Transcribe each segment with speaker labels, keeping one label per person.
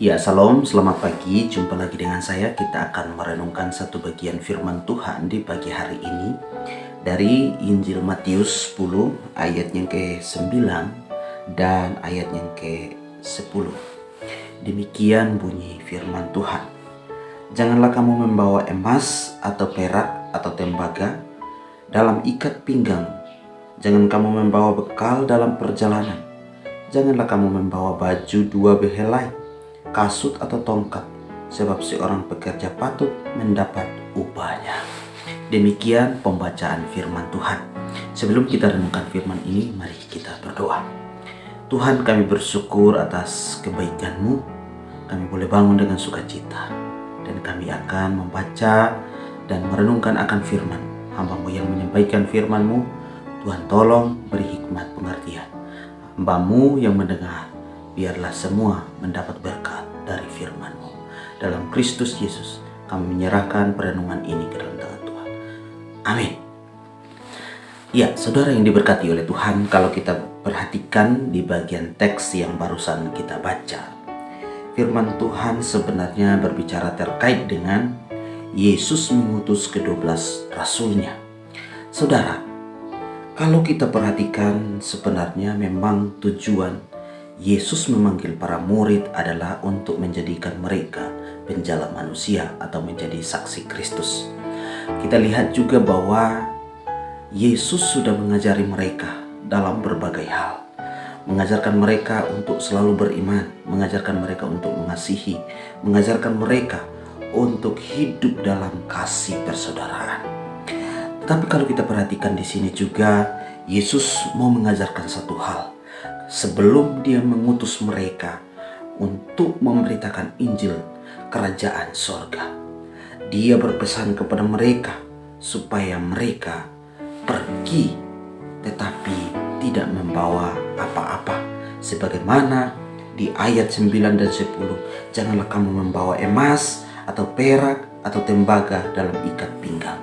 Speaker 1: Ya, salam, selamat pagi. Jumpa lagi dengan saya. Kita akan merenungkan satu bagian firman Tuhan di pagi hari ini dari Injil Matius 10 ayat yang ke-9 dan ayat yang ke-10. Demikian bunyi firman Tuhan. Janganlah kamu membawa emas atau perak atau tembaga dalam ikat pinggang. Jangan kamu membawa bekal dalam perjalanan. Janganlah kamu membawa baju dua behelai, kasut atau tongkat, sebab seorang pekerja patut mendapat upahnya. Demikian pembacaan firman Tuhan. Sebelum kita renungkan firman ini, mari kita berdoa. Tuhan, kami bersyukur atas kebaikan-Mu. Kami boleh bangun dengan sukacita, dan kami akan membaca dan merenungkan akan firman. Hamba-Mu yang menyampaikan firman-Mu, Tuhan tolong beri hikmat pengertian. Hamba-Mu yang mendengar, biarlah semua mendapat berkat dari firman-Mu. Dalam Kristus Yesus, kami menyerahkan perenungan ini ke dalam tangan Tuhan. Amin. Ya, saudara yang diberkati oleh Tuhan, kalau kita perhatikan di bagian teks yang barusan kita baca, firman Tuhan sebenarnya berbicara terkait dengan Yesus mengutus ke-12 rasulnya. Saudara, kalau kita perhatikan sebenarnya memang tujuan Yesus memanggil para murid adalah untuk menjadikan mereka penjala manusia atau menjadi saksi Kristus. Kita lihat juga bahwa Yesus sudah mengajari mereka dalam berbagai hal. Mengajarkan mereka untuk selalu beriman, mengajarkan mereka untuk mengasihi, mengajarkan mereka untuk hidup dalam kasih persaudaraan. Tapi kalau kita perhatikan di sini juga, Yesus mau mengajarkan satu hal. Sebelum Dia mengutus mereka untuk memberitakan Injil Kerajaan Sorga, Dia berpesan kepada mereka supaya mereka pergi tetapi tidak membawa apa-apa. Sebagaimana di ayat 9 dan 10, janganlah kamu membawa emas atau perak atau tembaga dalam ikat pinggang.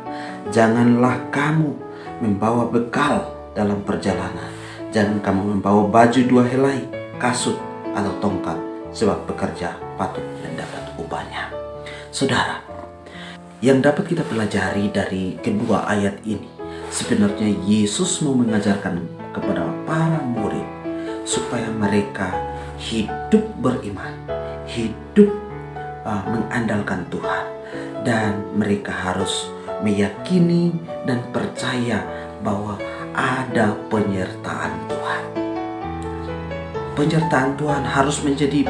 Speaker 1: Janganlah kamu membawa bekal dalam perjalanan. Jangan kamu membawa baju dua helai, kasut atau tongkat, sebab pekerja patut mendapat upahnya. Saudara, yang dapat kita pelajari dari kedua ayat ini, sebenarnya Yesus mau mengajarkan kepada para murid supaya mereka hidup beriman, hidup mengandalkan Tuhan, dan mereka harus meyakini dan percaya bahwa ada penyertaan Tuhan. Penyertaan Tuhan harus menjadi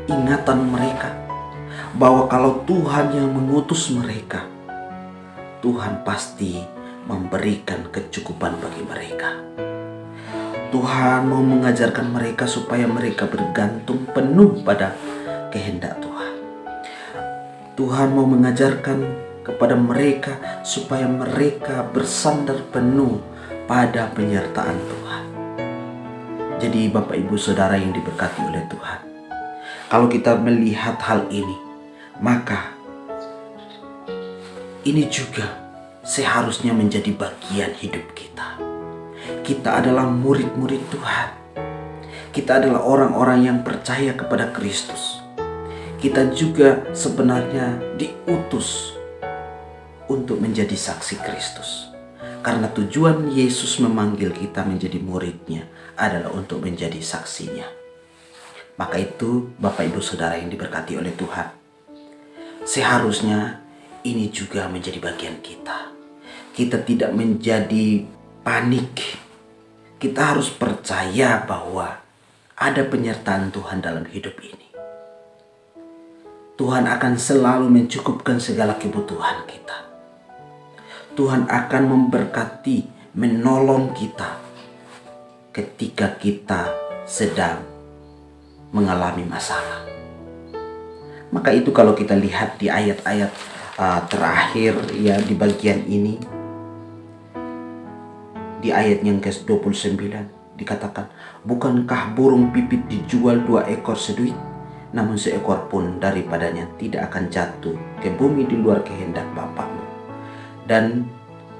Speaker 1: ingatan mereka bahwa kalau Tuhan yang mengutus mereka, Tuhan pasti memberikan kecukupan bagi mereka. Tuhan mau mengajarkan mereka supaya mereka bergantung penuh pada kehendak Tuhan. Tuhan mau mengajarkan kepada mereka supaya mereka bersandar penuh pada penyertaan Tuhan. Jadi Bapak Ibu Saudara yang diberkati oleh Tuhan, kalau kita melihat hal ini, maka ini juga seharusnya menjadi bagian hidup kita. Kita adalah murid-murid Tuhan. Kita adalah orang-orang yang percaya kepada Kristus. Kita juga sebenarnya diutus untuk menjadi saksi Kristus. Karena tujuan Yesus memanggil kita menjadi muridnya adalah untuk menjadi saksinya. Maka itu Bapak Ibu Saudara yang diberkati oleh Tuhan, seharusnya ini juga menjadi bagian kita. Kita tidak menjadi panik. Kita harus percaya bahwa ada penyertaan Tuhan dalam hidup ini. Tuhan akan selalu mencukupkan segala kebutuhan kita. Tuhan akan memberkati, menolong kita ketika kita sedang mengalami masalah. Maka itu kalau kita lihat di ayat-ayat terakhir ya di bagian ini, di ayat yang ke-29 dikatakan, bukankah burung pipit dijual 2 ekor seduit? Namun seekor pun daripadanya tidak akan jatuh ke bumi di luar kehendak Bapakmu. Dan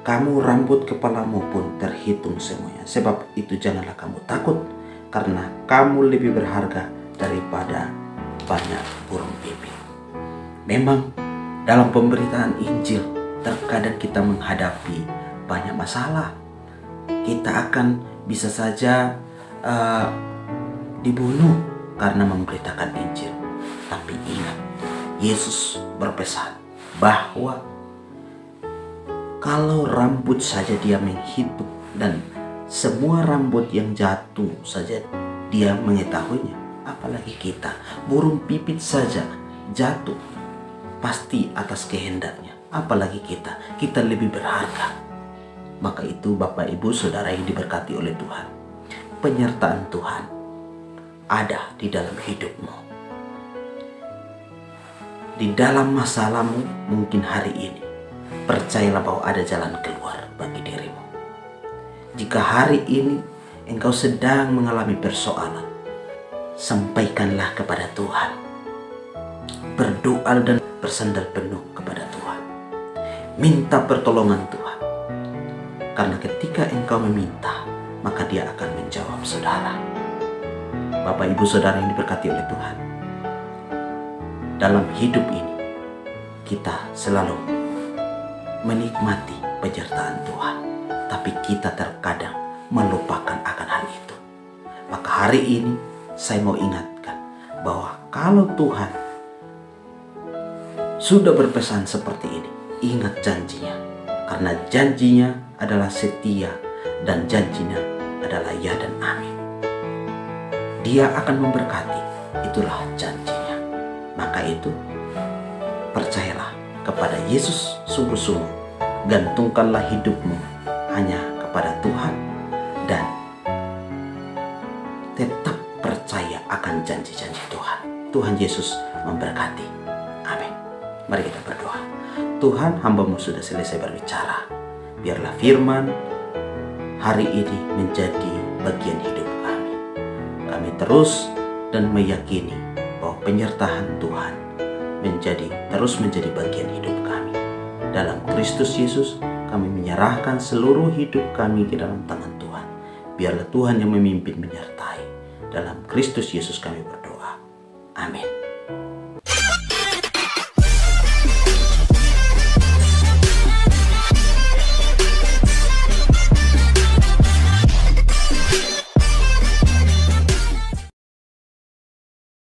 Speaker 1: kamu rambut kepalamu pun terhitung semuanya. Sebab itu janganlah kamu takut, karena kamu lebih berharga daripada banyak burung pipit. Memang dalam pemberitaan Injil terkadang kita menghadapi banyak masalah. Kita akan bisa saja dibunuh karena memberitakan Injil. Tapi ingat, Yesus berpesan bahwa kalau rambut saja dia menghitung dan semua rambut yang jatuh saja dia mengetahuinya, apalagi kita. Burung pipit saja jatuh pasti atas kehendaknya, apalagi kita lebih berharga. Maka itu Bapak Ibu Saudara yang diberkati oleh Tuhan, penyertaan Tuhan ada di dalam hidupmu. Di dalam masalahmu mungkin hari ini, percayalah bahwa ada jalan keluar bagi dirimu. Jika hari ini engkau sedang mengalami persoalan, sampaikanlah kepada Tuhan. Berdoa dan bersandar penuh kepada Tuhan. Minta pertolongan Tuhan. Karena ketika engkau meminta, maka Dia akan menjawab, saudara. Bapak Ibu Saudara yang diberkati oleh Tuhan, dalam hidup ini kita selalu menikmati penyertaan Tuhan, tapi kita terkadang melupakan akan hal itu. Maka hari ini saya mau ingatkan bahwa kalau Tuhan sudah berpesan seperti ini, ingat janjinya. Karena janjinya adalah setia dan janjinya adalah ya dan amin. Dia akan memberkati, itulah janjinya. Maka itu percayalah kepada Yesus sungguh-sungguh. Gantungkanlah hidupmu hanya kepada Tuhan dan tetap percaya akan janji-janji Tuhan. Tuhan Yesus memberkati. Amin. Mari kita berdoa. Tuhan, hamba-Mu sudah selesai berbicara. Biarlah firman hari ini menjadi bagian hidup kami. Kami terus dan meyakini bahwa penyertaan Tuhan terus menjadi bagian hidup kami. Dalam Kristus Yesus kami menyerahkan seluruh hidup kami ke dalam tangan Tuhan. Biarlah Tuhan yang memimpin menyertai. Dalam Kristus Yesus kami berdoa.